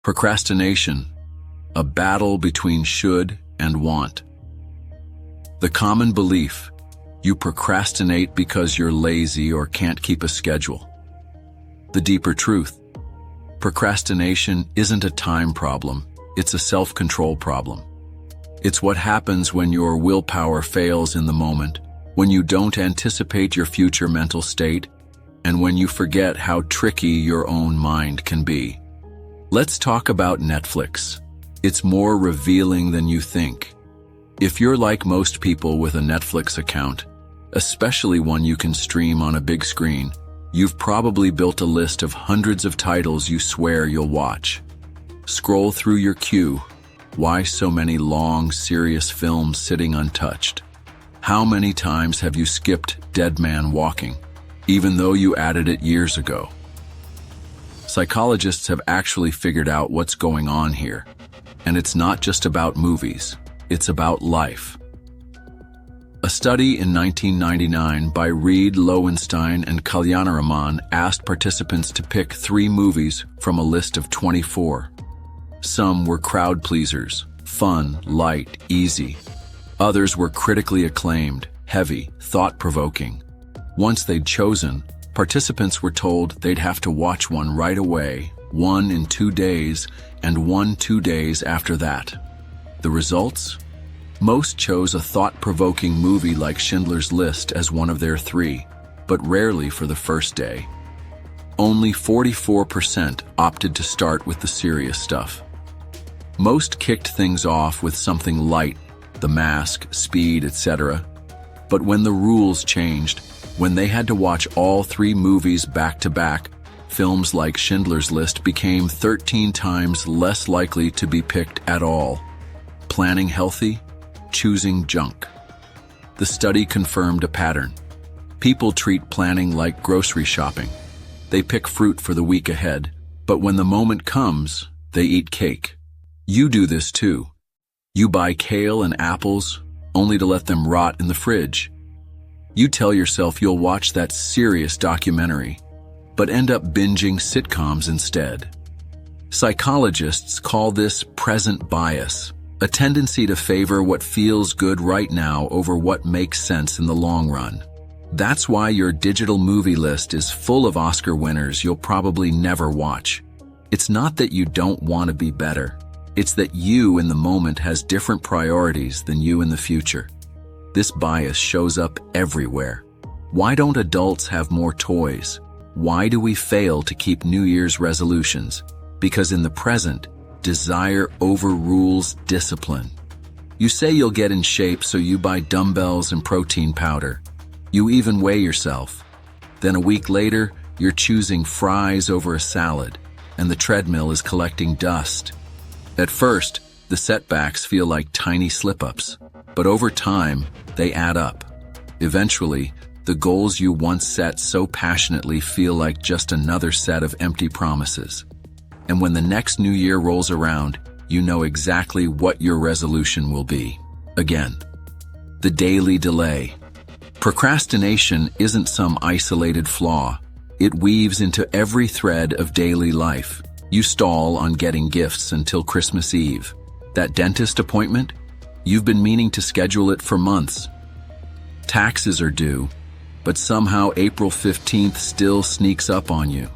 Procrastination, a battle between should and want. The common belief: you procrastinate because you're lazy or can't keep a schedule. The deeper truth: procrastination isn't a time problem, it's a self-control problem. It's what happens when your willpower fails in the moment, when you don't anticipate your future mental state, and when you forget how tricky your own mind can be. Let's talk about Netflix. It's more revealing than you think. If you're like most people with a Netflix account, especially one you can stream on a big screen, you've probably built a list of hundreds of titles you swear you'll watch. Scroll through your queue. Why so many long, serious films sitting untouched? How many times have you skipped Dead Man Walking, even though you added it years ago? Psychologists have actually figured out what's going on here. And it's not just about movies, it's about life. A study in 1999 by Reed Lowenstein and Kalyanaraman asked participants to pick 3 movies from a list of 24. Some were crowd pleasers, fun, light, easy. Others were critically acclaimed, heavy, thought-provoking. Once they'd chosen, participants were told they'd have to watch one right away, one in 2 days, and one 2 days after that. The results? Most chose a thought-provoking movie like Schindler's List as one of their 3, but rarely for the first day. Only 44% opted to start with the serious stuff. Most kicked things off with something light, The Mask, Speed, etc. But when the rules changed, when they had to watch all 3 movies back-to-back, films like Schindler's List became 13 times less likely to be picked at all. Planning healthy, choosing junk. The study confirmed a pattern. People treat planning like grocery shopping. They pick fruit for the week ahead, but when the moment comes, they eat cake. You do this too. You buy kale and apples, only to let them rot in the fridge. You tell yourself you'll watch that serious documentary, but end up binging sitcoms instead. Psychologists call this present bias, a tendency to favor what feels good right now over what makes sense in the long run. That's why your digital movie list is full of Oscar winners you'll probably never watch. It's not that you don't want to be better. It's that you in the moment has different priorities than you in the future. This bias shows up everywhere. Why don't adults have more toys? Why do we fail to keep New Year's resolutions? Because in the present, desire overrules discipline. You say you'll get in shape, so you buy dumbbells and protein powder. You even weigh yourself. Then a week later, you're choosing fries over a salad, and the treadmill is collecting dust. At first, the setbacks feel like tiny slip-ups, but over time, they add up. Eventually, the goals you once set so passionately feel like just another set of empty promises. And when the next new year rolls around, you know exactly what your resolution will be. Again, the daily delay. Procrastination isn't some isolated flaw. It weaves into every thread of daily life. You stall on getting gifts until Christmas Eve. That dentist appointment? You've been meaning to schedule it for months. Taxes are due, but somehow April 15th still sneaks up on you.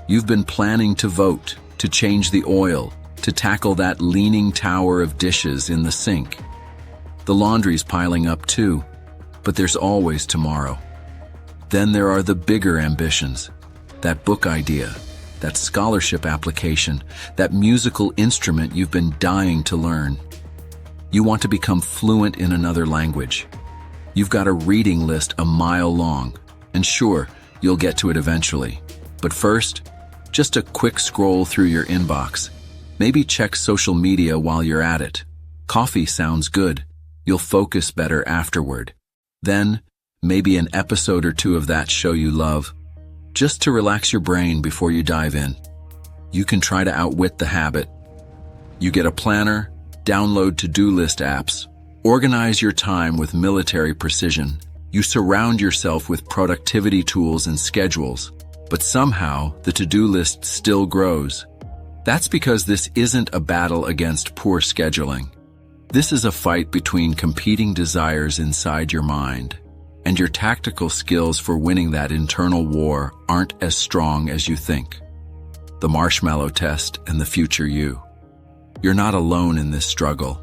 You've been planning to vote, to change the oil, to tackle that leaning tower of dishes in the sink. The laundry's piling up too, but there's always tomorrow. Then there are the bigger ambitions. That book idea, that scholarship application, that musical instrument you've been dying to learn. You want to become fluent in another language. You've got a reading list a mile long, and sure, you'll get to it eventually. But first, just a quick scroll through your inbox. Maybe check social media while you're at it. Coffee sounds good. You'll focus better afterward. Then, maybe an episode or 2 of that show you love, just to relax your brain before you dive in. You can try to outwit the habit. You get a planner, download to-do list apps, organize your time with military precision. You surround yourself with productivity tools and schedules, but somehow the to-do list still grows. That's because this isn't a battle against poor scheduling. This is a fight between competing desires inside your mind, and your tactical skills for winning that internal war aren't as strong as you think. The marshmallow test and the future you. You're not alone in this struggle.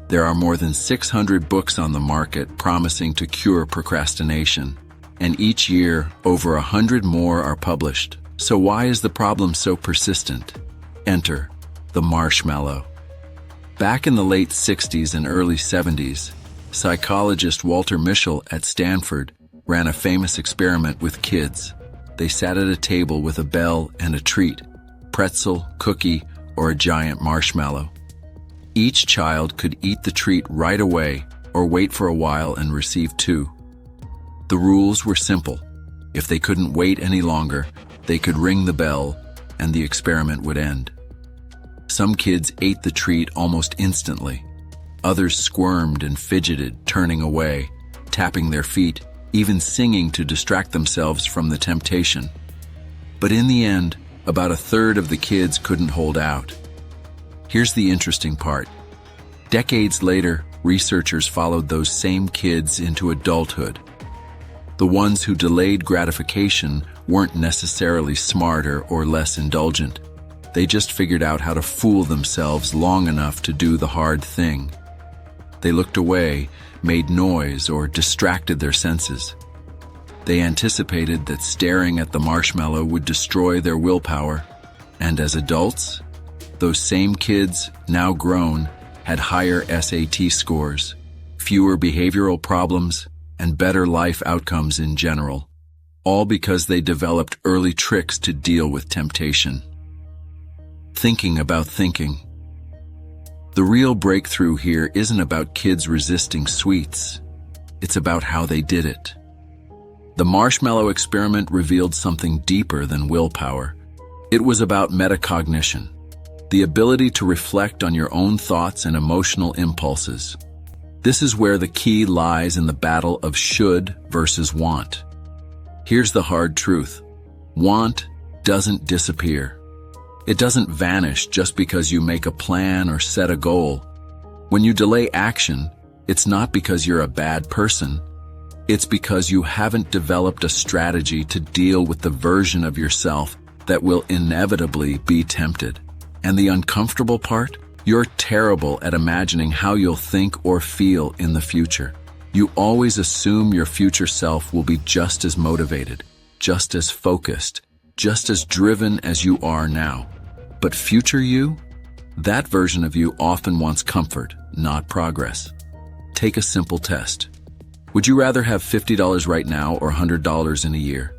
There are more than 600 books on the market promising to cure procrastination, and each year over 100 more are published. So why is the problem so persistent? Enter the marshmallow. Back in the late 60s and early 70s, psychologist Walter Mischel at Stanford ran a famous experiment with kids. They sat at a table with a bell and a treat, pretzel, cookie, or a giant marshmallow. Each child could eat the treat right away or wait for a while and receive two. The rules were simple. If they couldn't wait any longer, they could ring the bell and the experiment would end. Some kids ate the treat almost instantly. Others squirmed and fidgeted, turning away, tapping their feet, even singing to distract themselves from the temptation. But in the end, about a third of the kids couldn't hold out. Here's the interesting part. Decades later, researchers followed those same kids into adulthood. The ones who delayed gratification weren't necessarily smarter or less indulgent. They just figured out how to fool themselves long enough to do the hard thing. They looked away, made noise, or distracted their senses. They anticipated that staring at the marshmallow would destroy their willpower, and as adults, those same kids, now grown, had higher SAT scores, fewer behavioral problems, and better life outcomes in general, all because they developed early tricks to deal with temptation. Thinking about thinking. The real breakthrough here isn't about kids resisting sweets. It's about how they did it. The marshmallow experiment revealed something deeper than willpower. It was about metacognition, the ability to reflect on your own thoughts and emotional impulses. This is where the key lies in the battle of should versus want. Here's the hard truth. Want doesn't disappear. It doesn't vanish just because you make a plan or set a goal. When you delay action, it's not because you're a bad person. It's because you haven't developed a strategy to deal with the version of yourself that will inevitably be tempted. And the uncomfortable part? You're terrible at imagining how you'll think or feel in the future. You always assume your future self will be just as motivated, just as focused, just as driven as you are now. But future you? That version of you often wants comfort, not progress. Take a simple test. Would you rather have $50 right now or $100 in a year?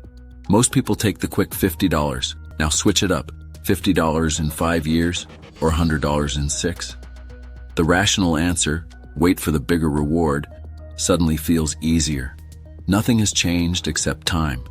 Most people take the quick $50. Now switch it up. $50 in 5 years or $100 in 6? The rational answer, wait for the bigger reward, suddenly feels easier. Nothing has changed except time.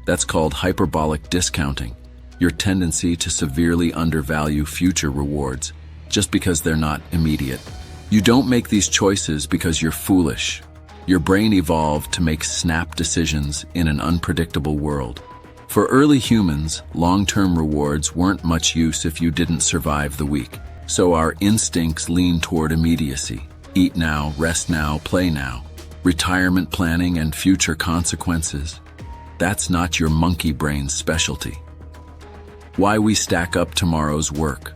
That's called hyperbolic discounting, your tendency to severely undervalue future rewards just because they're not immediate. You don't make these choices because you're foolish. Your brain evolved to make snap decisions in an unpredictable world. For early humans, long-term rewards weren't much use if you didn't survive the week. So our instincts lean toward immediacy. Eat now, rest now, play now. Retirement planning and future consequences. That's not your monkey brain's specialty. Why we stack up tomorrow's work.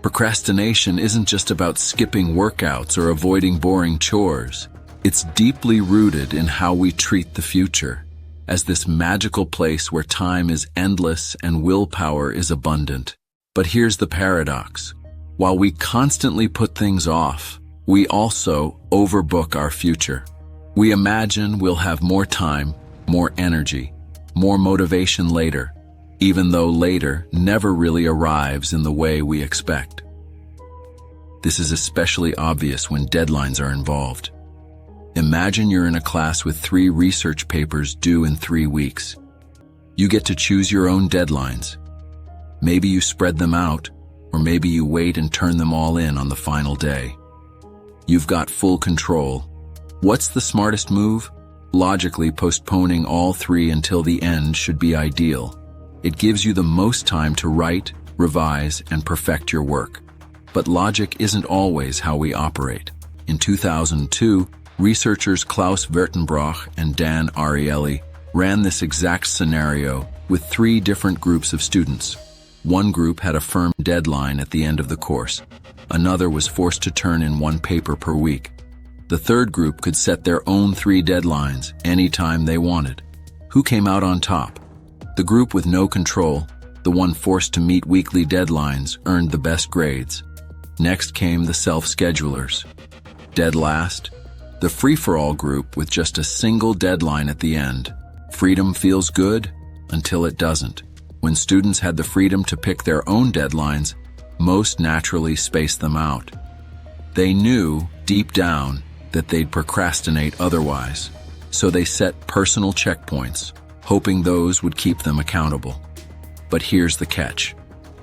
Procrastination isn't just about skipping workouts or avoiding boring chores. It's deeply rooted in how we treat the future, as this magical place where time is endless and willpower is abundant. But here's the paradox. While we constantly put things off, we also overbook our future. We imagine we'll have more time, more energy, more motivation later, even though later never really arrives in the way we expect. This is especially obvious when deadlines are involved. Imagine you're in a class with 3 research papers due in 3 weeks. You get to choose your own deadlines. Maybe you spread them out, or maybe you wait and turn them all in on the final day. You've got full control. What's the smartest move? Logically, postponing all 3 until the end should be ideal. It gives you the most time to write, revise, and perfect your work. But logic isn't always how we operate. In 2002, researchers Klaus Wertenbrock and Dan Ariely ran this exact scenario with 3 different groups of students. One group had a firm deadline at the end of the course. Another was forced to turn in 1 paper per week. The third group could set their own 3 deadlines anytime they wanted. Who came out on top? The group with no control, the one forced to meet weekly deadlines, earned the best grades. Next came the self-schedulers. Dead last, the free-for-all group with just a single deadline at the end. Freedom feels good until it doesn't. When students had the freedom to pick their own deadlines, most naturally spaced them out. They knew, deep down, that they'd procrastinate otherwise, so they set personal checkpoints, hoping those would keep them accountable. But here's the catch.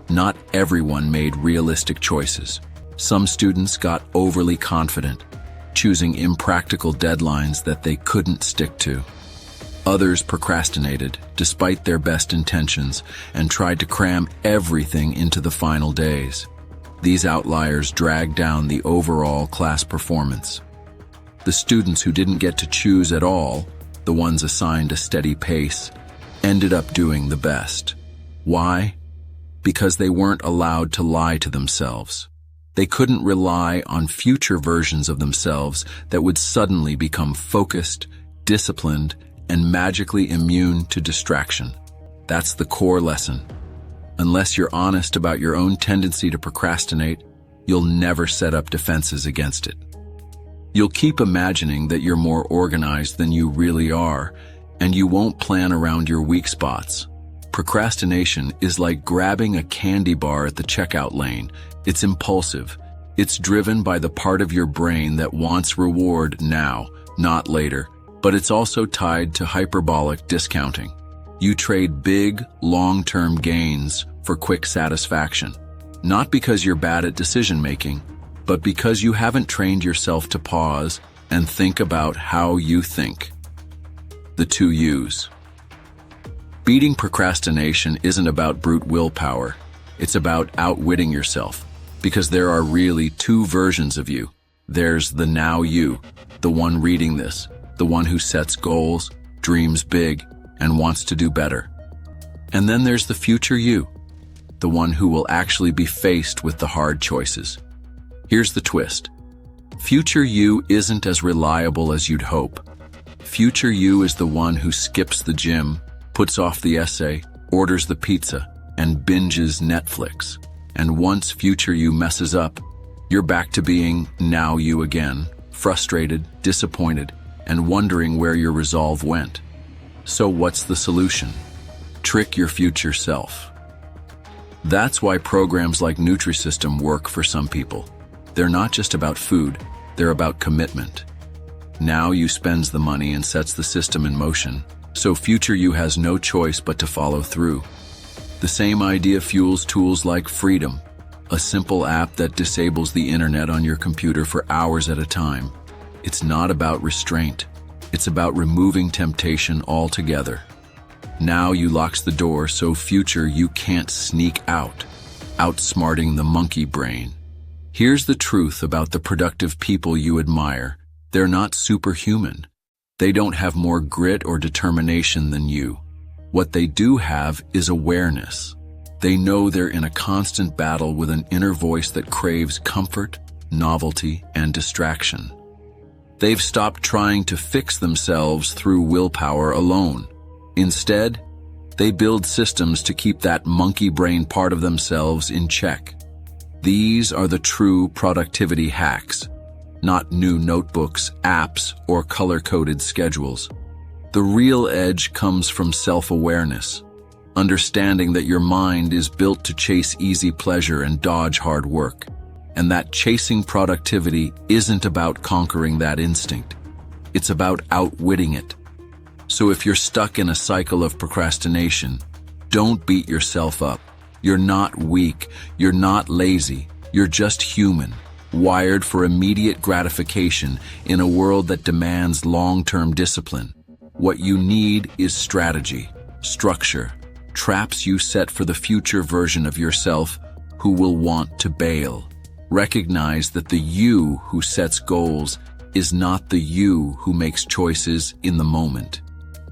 Not everyone made realistic choices. Some students got overly confident, choosing impractical deadlines that they couldn't stick to. Others procrastinated, despite their best intentions, and tried to cram everything into the final days. These outliers dragged down the overall class performance. The students who didn't get to choose at all, the ones assigned a steady pace, ended up doing the best. Why? Because they weren't allowed to lie to themselves. They couldn't rely on future versions of themselves that would suddenly become focused, disciplined, and magically immune to distraction. That's the core lesson. Unless you're honest about your own tendency to procrastinate, you'll never set up defenses against it. You'll keep imagining that you're more organized than you really are, and you won't plan around your weak spots. Procrastination is like grabbing a candy bar at the checkout lane. It's impulsive. It's driven by the part of your brain that wants reward now, not later. But it's also tied to hyperbolic discounting. You trade big, long-term gains for quick satisfaction. Not because you're bad at decision-making, but because you haven't trained yourself to pause and think about how you think. The 2 U's. Beating procrastination isn't about brute willpower. It's about outwitting yourself, because there are really 2 versions of you. There's the now you, the one reading this, the one who sets goals, dreams big, and wants to do better. And then there's the future you, the one who will actually be faced with the hard choices. Here's the twist. Future you isn't as reliable as you'd hope. Future you is the one who skips the gym, puts off the essay, orders the pizza, and binges Netflix. And once future you messes up, you're back to being now you again, frustrated, disappointed, and wondering where your resolve went. So what's the solution? Trick your future self. That's why programs like Nutrisystem work for some people. They're not just about food, they're about commitment. Now you spends the money and sets the system in motion, so future you has no choice but to follow through. The same idea fuels tools like Freedom, a simple app that disables the internet on your computer for hours at a time. It's not about restraint. It's about removing temptation altogether. Now you locks the door so future you can't sneak out, outsmarting the monkey brain. Here's the truth about the productive people you admire. They're not superhuman. They don't have more grit or determination than you. What they do have is awareness. They know they're in a constant battle with an inner voice that craves comfort, novelty, and distraction. They've stopped trying to fix themselves through willpower alone. Instead, they build systems to keep that monkey brain part of themselves in check. These are the true productivity hacks, not new notebooks, apps, or color-coded schedules. The real edge comes from self-awareness, understanding that your mind is built to chase easy pleasure and dodge hard work, and that chasing productivity isn't about conquering that instinct. It's about outwitting it. So if you're stuck in a cycle of procrastination, don't beat yourself up. You're not weak, you're not lazy, you're just human, wired for immediate gratification in a world that demands long-term discipline. What you need is strategy, structure, traps you set for the future version of yourself who will want to bail. Recognize that the you who sets goals is not the you who makes choices in the moment.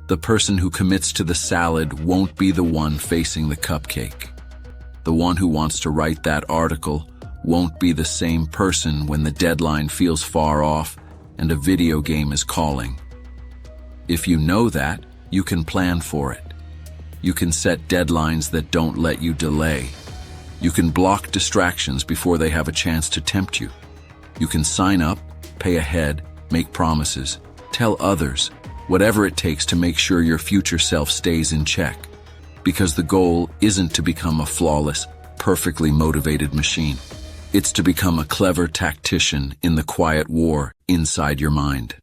The person who commits to the salad won't be the one facing the cupcake. The one who wants to write that article won't be the same person when the deadline feels far off and a video game is calling. If you know that, you can plan for it. You can set deadlines that don't let you delay. You can block distractions before they have a chance to tempt you. You can sign up, pay ahead, make promises, tell others, whatever it takes to make sure your future self stays in check. Because the goal isn't to become a flawless, perfectly motivated machine. It's to become a clever tactician in the quiet war inside your mind.